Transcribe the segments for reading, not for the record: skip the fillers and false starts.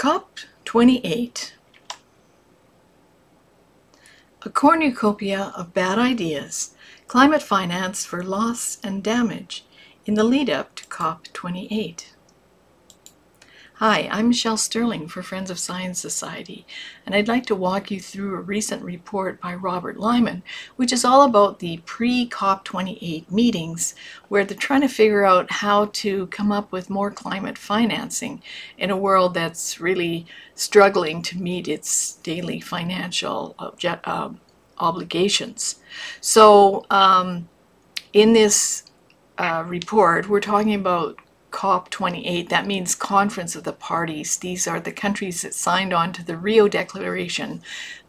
COP28, a cornucopia of bad ideas, climate finance for loss and damage in the lead-up to COP28. Hi, I'm Michelle Sterling for Friends of Science Society, and I'd like to walk you through a recent report by Robert Lyman, which is all about the pre-COP28 meetings, where they're trying to figure out how to come up with more climate financing in a world that's really struggling to meet its daily financial obligations. So in this report, we're talking about COP28. That means Conference of the Parties. These are the countries that signed on to the Rio Declaration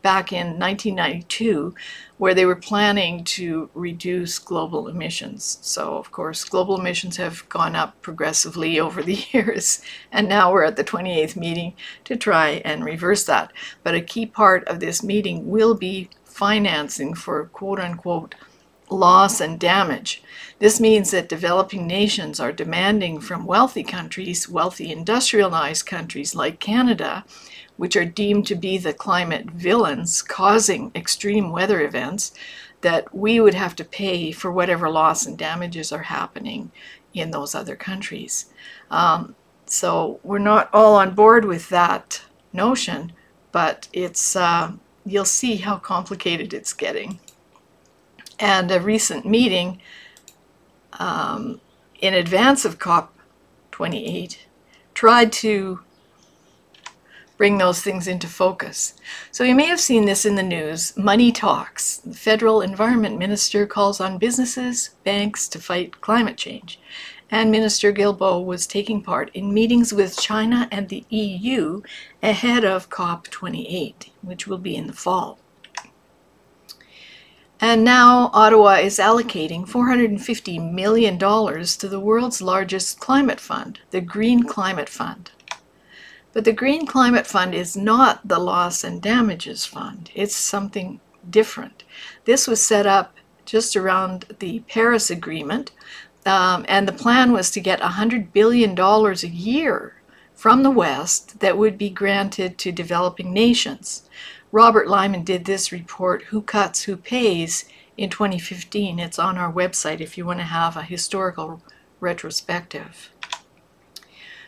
back in 1992, where they were planning to reduce global emissions. So, of course, global emissions have gone up progressively over the years, and now we're at the 28th meeting to try and reverse that. But a key part of this meeting will be financing for quote-unquote loss and damage. This means that developing nations are demanding from wealthy countries, wealthy industrialized countries like Canada, which are deemed to be the climate villains causing extreme weather events, that we would have to pay for whatever loss and damages are happening in those other countries. So we're not all on board with that notion, but it's you'll see how complicated it's getting. And a recent meeting in advance of COP28 tried to bring those things into focus. So you may have seen this in the news. Money talks. The federal environment minister calls on businesses, banks to fight climate change. And Minister Guilbeault was taking part in meetings with China and the EU ahead of COP28, which will be in the fall. And now Ottawa is allocating $450 million to the world's largest climate fund, the Green Climate Fund. But the Green Climate Fund is not the Loss and Damages Fund. It's something different. This was set up just around the Paris Agreement, and the plan was to get $100 billion a year from the West that would be granted to developing nations. Robert Lyman did this report, Who Cuts, Who Pays, in 2015. It's on our website if you want to have a historical retrospective.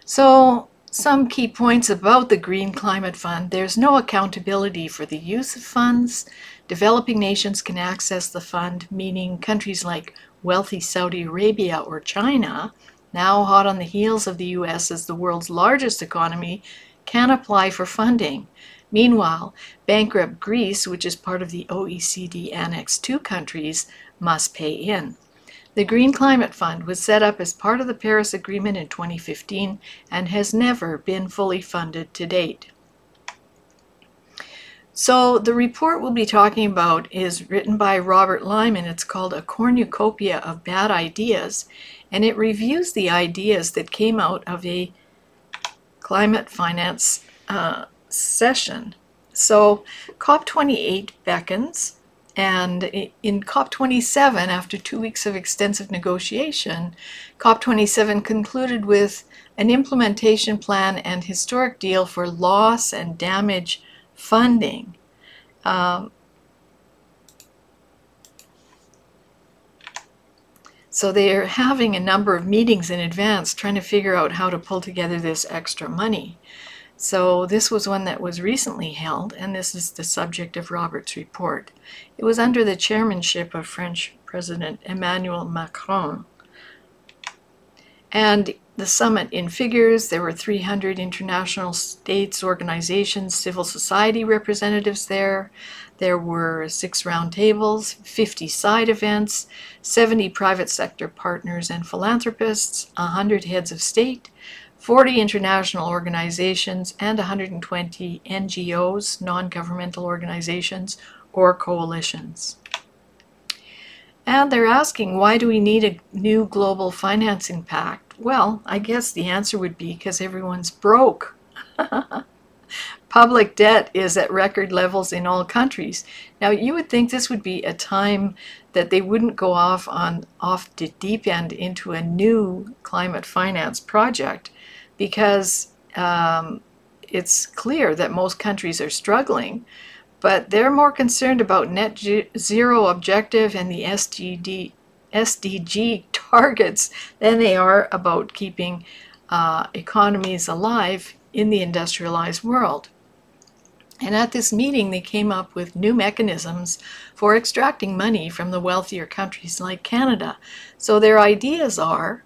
So, some key points about the Green Climate Fund. There's no accountability for the use of funds. Developing nations can access the fund, meaning countries like wealthy Saudi Arabia or China, now hot on the heels of the US as the world's largest economy, can apply for funding. Meanwhile, bankrupt Greece, which is part of the OECD Annex II countries, must pay in. The Green Climate Fund was set up as part of the Paris Agreement in 2015 and has never been fully funded to date. So the report we'll be talking about is written by Robert Lyman. It's called A Cornucopia of Bad Ideas, and it reviews the ideas that came out of a climate finance session. So COP28 beckons, and in COP27, after 2 weeks of extensive negotiation, COP27 concluded with an implementation plan and historic deal for loss and damage funding. So they're having a number of meetings in advance trying to figure out how to pull together this extra money. So this was one that was recently held, and this is the subject of Robert's report. It was under the chairmanship of French President Emmanuel Macron. And the summit in figures, there were 300 international states, organizations, civil society representatives there. There were 6 round tables, 50 side events, 70 private sector partners and philanthropists, 100 heads of state, 40 international organizations, and 120 NGOs, non-governmental organizations, or coalitions. And they're asking, why do we need a new global financing pact? Well, I guess the answer would be because everyone's broke. Public debt is at record levels in all countries. Now, you would think this would be a time that they wouldn't go off the deep end into a new climate finance project, because it's clear that most countries are struggling, but they're more concerned about net zero objective and the SDG targets than they are about keeping economies alive in the industrialized world. And at this meeting, they came up with new mechanisms for extracting money from the wealthier countries like Canada. So their ideas are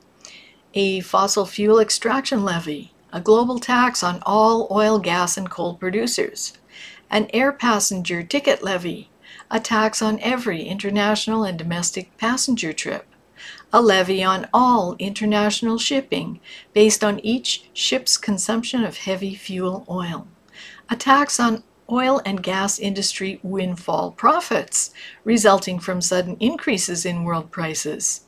a fossil fuel extraction levy, a global tax on all oil, gas, and coal producers, an air passenger ticket levy, a tax on every international and domestic passenger trip, a levy on all international shipping based on each ship's consumption of heavy fuel oil, a tax on oil and gas industry windfall profits resulting from sudden increases in world prices,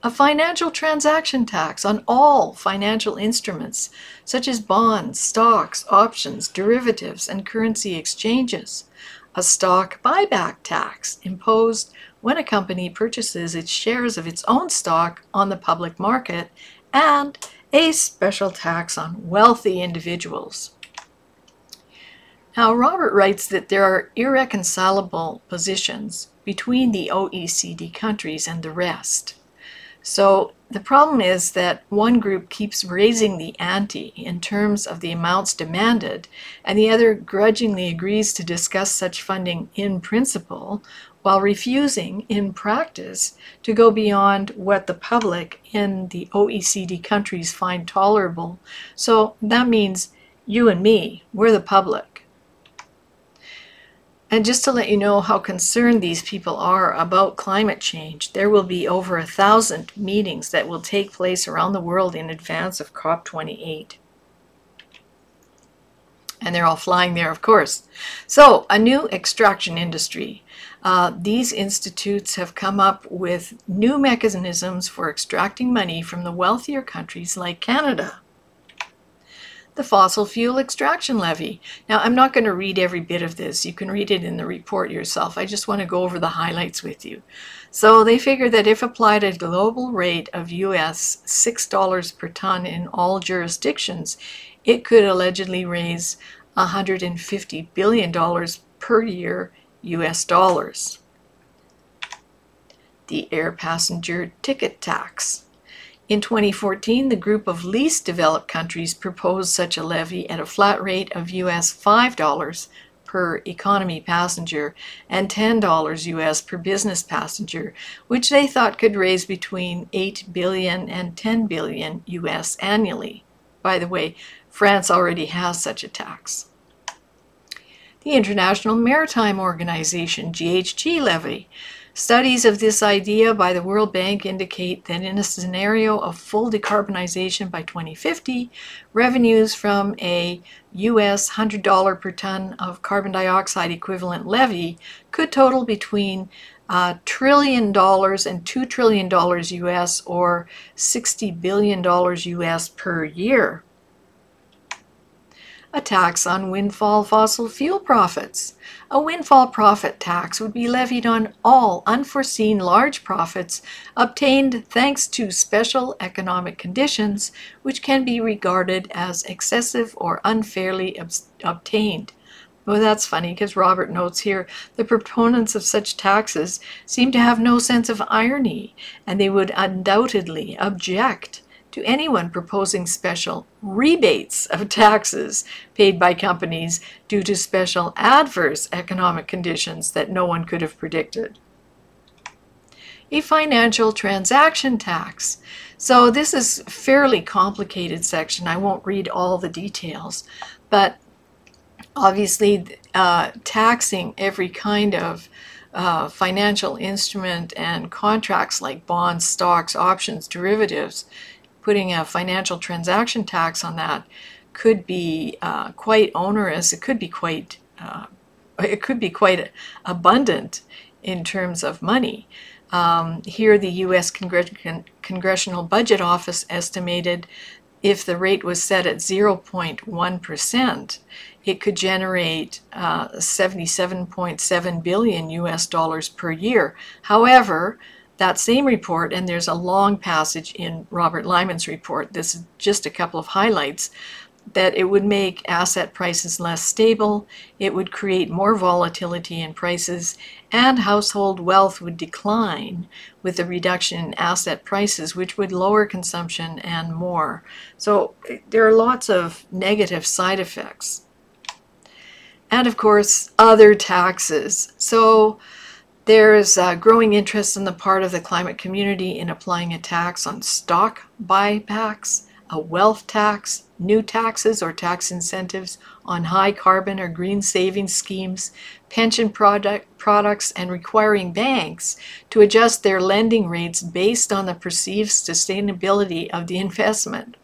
a financial transaction tax on all financial instruments such as bonds, stocks, options, derivatives, and currency exchanges, a stock buyback tax imposed when a company purchases its shares of its own stock on the public market, and a special tax on wealthy individuals. Now, Robert writes that there are irreconcilable positions between the OECD countries and the rest. So the problem is that one group keeps raising the ante in terms of the amounts demanded, and the other grudgingly agrees to discuss such funding in principle, while refusing in practice to go beyond what the public in the OECD countries find tolerable. So that means you and me, we're the public. And just to let you know how concerned these people are about climate change, there will be over 1,000 meetings that will take place around the world in advance of COP28. And they're all flying there, of course. So, a new extraction industry. These institutes have come up with new mechanisms for extracting money from the wealthier countries like Canada. The fossil fuel extraction levy. Now, I'm not going to read every bit of this. You can read it in the report yourself. I just want to go over the highlights with you. So they figure that if applied at a global rate of US $6 per ton in all jurisdictions, it could allegedly raise $150 billion per year US dollars. The air passenger ticket tax. In 2014, the group of least developed countries proposed such a levy at a flat rate of US $5 per economy passenger and $10 US per business passenger, which they thought could raise between $8 billion and $10 billion US annually. By the way, France already has such a tax. The International Maritime Organization, GHG levy. Studies of this idea by the World Bank indicate that in a scenario of full decarbonization by 2050, revenues from a US $100 per ton of carbon dioxide equivalent levy could total between $1 trillion and $2 trillion US, or $60 billion US per year. A tax on windfall fossil fuel profits. A windfall profit tax would be levied on all unforeseen large profits obtained thanks to special economic conditions, which can be regarded as excessive or unfairly obtained. Well, that's funny, because Robert notes here the proponents of such taxes seem to have no sense of irony, and they would undoubtedly object to anyone proposing special rebates of taxes paid by companies due to special adverse economic conditions that no one could have predicted. A financial transaction tax. So this is a fairly complicated section. I won't read all the details, but obviously taxing every kind of financial instrument and contracts like bonds, stocks, options, derivatives, putting a financial transaction tax on that could be quite onerous. It could be quite abundant in terms of money. Here, the U.S. Congressional Budget Office estimated if the rate was set at 0.1%, it could generate 77.7 billion US dollars per year. However, that same report, and there's a long passage in Robert Lyman's report, this is just a couple of highlights, that it would make asset prices less stable, it would create more volatility in prices, and household wealth would decline with the reduction in asset prices, which would lower consumption and more. So there are lots of negative side effects. And of course, other taxes. So there's growing interest on the part of the climate community in applying a tax on stock buybacks, a wealth tax, new taxes or tax incentives on high carbon or green savings schemes, pension products, and requiring banks to adjust their lending rates based on the perceived sustainability of the investment.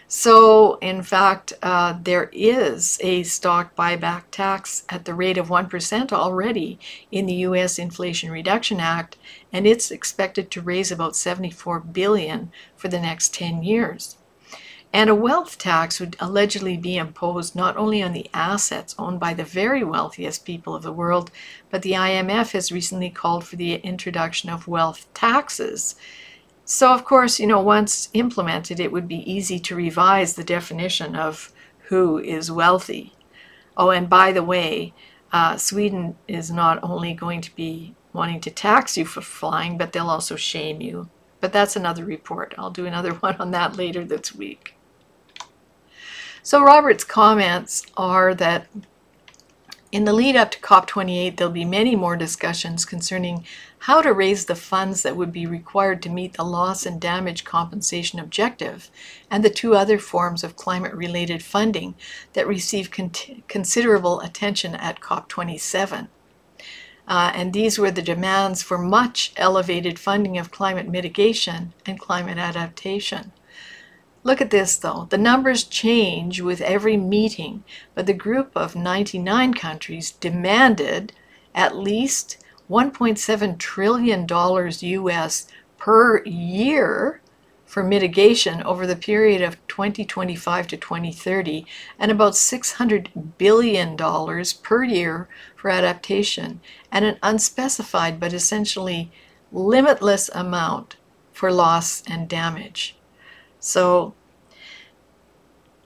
So, in fact, there is a stock buyback tax at the rate of 1% already in the U.S. Inflation Reduction Act, and it's expected to raise about $74 billion for the next 10 years. And a wealth tax would allegedly be imposed not only on the assets owned by the very wealthiest people of the world, but the IMF has recently called for the introduction of wealth taxes. So, of course, once implemented, it would be easy to revise the definition of who is wealthy. Oh, and by the way, Sweden is not only going to be wanting to tax you for flying, but they'll also shame you. But that's another report. I'll do another one on that later this week. So Robert's comments are that in the lead up to COP28, there'll be many more discussions concerning how to raise the funds that would be required to meet the loss and damage compensation objective and the two other forms of climate-related funding that receive considerable attention at COP27. And these were the demands for much elevated funding of climate mitigation and climate adaptation. Look at this, though. The numbers change with every meeting, but the group of 99 countries demanded at least $1.7 trillion US per year for mitigation over the period of 2025 to 2030, and about $600 billion per year for adaptation, and an unspecified but essentially limitless amount for loss and damage. So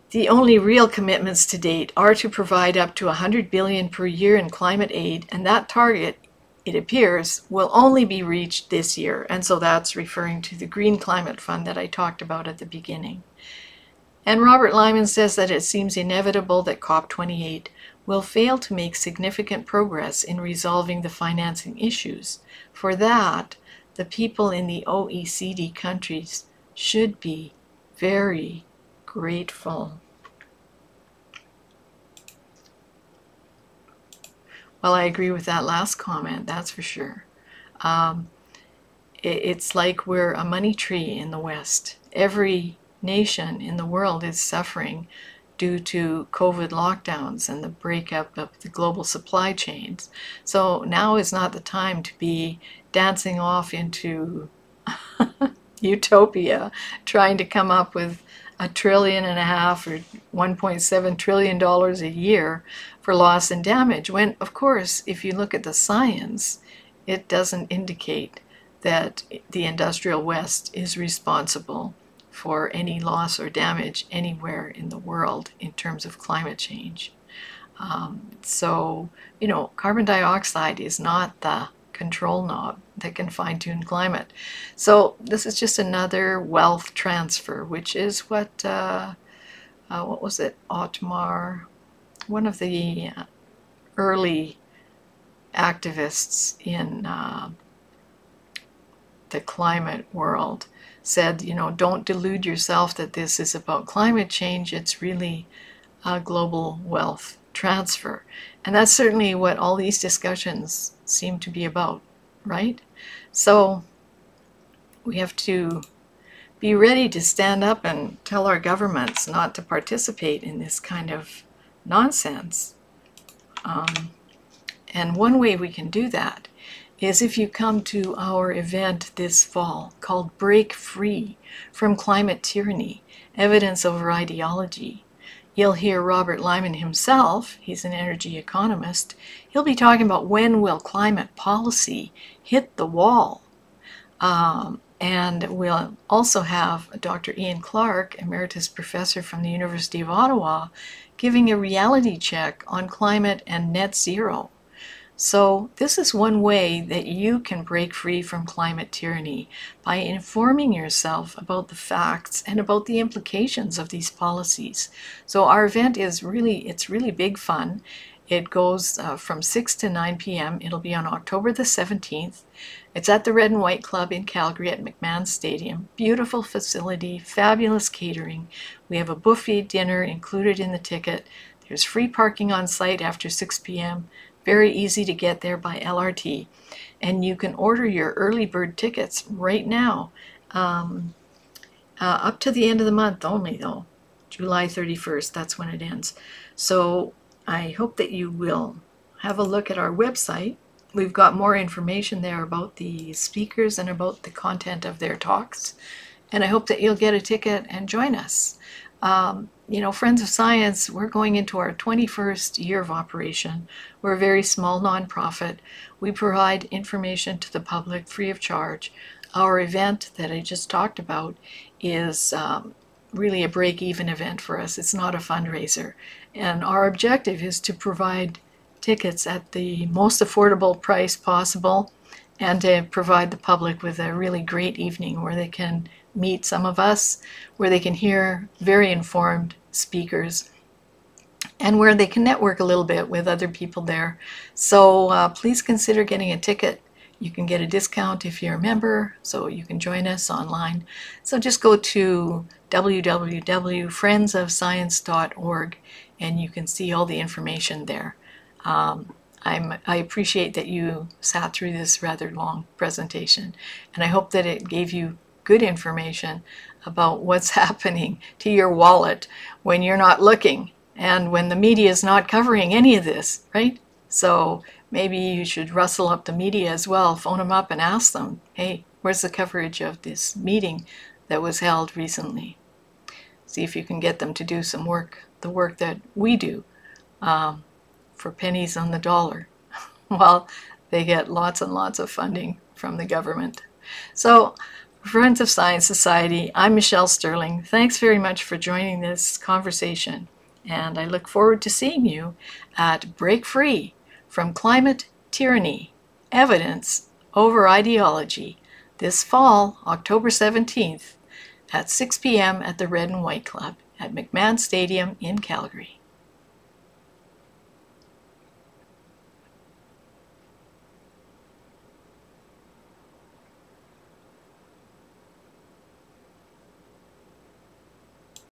the only real commitments to date are to provide up to $100 billion per year in climate aid, and that target, it appears, will only be reached this year. And so that's referring to the Green Climate Fund that I talked about at the beginning. And Robert Lyman says that it seems inevitable that COP28 will fail to make significant progress in resolving the financing issues. For that, the people in the OECD countries should be very grateful. Well, I agree with that last comment, that's for sure. It's like we're a money tree in the West. Every nation in the world is suffering due to COVID lockdowns and the breakup of the global supply chains. So now is not the time to be dancing off into utopia, trying to come up with $1.5 trillion or $1.7 trillion a year for loss and damage, when, of course, if you look at the science, it doesn't indicate that the industrial West is responsible for any loss or damage anywhere in the world in terms of climate change. So, carbon dioxide is not the control knob that can fine-tune climate. So this is just another wealth transfer, which is what was it, Otmar, one of the early activists in the climate world said, don't delude yourself that this is about climate change. It's really a global wealth transfer. And that's certainly what all these discussions seem to be about, right? So we have to be ready to stand up and tell our governments not to participate in this kind of nonsense. And one way we can do that is if you come to our event this fall called Break Free from Climate Tyranny, Evidence Over Ideology. You'll hear Robert Lyman himself, he's an energy economist. He'll be talking about when will climate policy hit the wall. And we'll also have Dr. Ian Clark, Emeritus Professor from the University of Ottawa, giving a reality check on climate and net zero. So this is one way that you can break free from climate tyranny, by informing yourself about the facts and about the implications of these policies. So our event is it's really big fun. It goes from 6 to 9 p.m. It'll be on October the 17th. It's at the Red and White Club in Calgary at McMahon Stadium. Beautiful facility, fabulous catering. We have a buffet dinner included in the ticket. There's free parking on site after 6 p.m. Very easy to get there by LRT. And you can order your early bird tickets right now, up to the end of the month only though. July 31st, that's when it ends. So I hope that you will have a look at our website. We've got more information there about the speakers and about the content of their talks. And I hope that you'll get a ticket and join us. You know, Friends of Science, we're going into our 21st year of operation. We're a very small nonprofit. We provide information to the public free of charge. Our event that I just talked about is really a break-even event for us. It's not a fundraiser. And our objective is to provide tickets at the most affordable price possible, and to provide the public with a really great evening where they can meet some of us, where they can hear very informed speakers, and where they can network a little bit with other people there. So please consider getting a ticket. You can get a discount if you're a member, so you can join us online. So just go to www.friendsofscience.org and you can see all the information there. I appreciate that you sat through this rather long presentation, and I hope that it gave you good information about what's happening to your wallet when you're not looking and when the media is not covering any of this, right? So maybe you should rustle up the media as well, phone them up and ask them, hey, where's the coverage of this meeting that was held recently? See if you can get them to do some work, the work that we do, for pennies on the dollar, while they get lots and lots of funding from the government. So, Friends of Science Society, I'm Michelle Sterling. Thanks very much for joining this conversation, and I look forward to seeing you at Break Free from Climate Tyranny, Evidence over Ideology, this fall, October 17th, at 6 p.m. at the Red and White Club at McMahon Stadium in Calgary.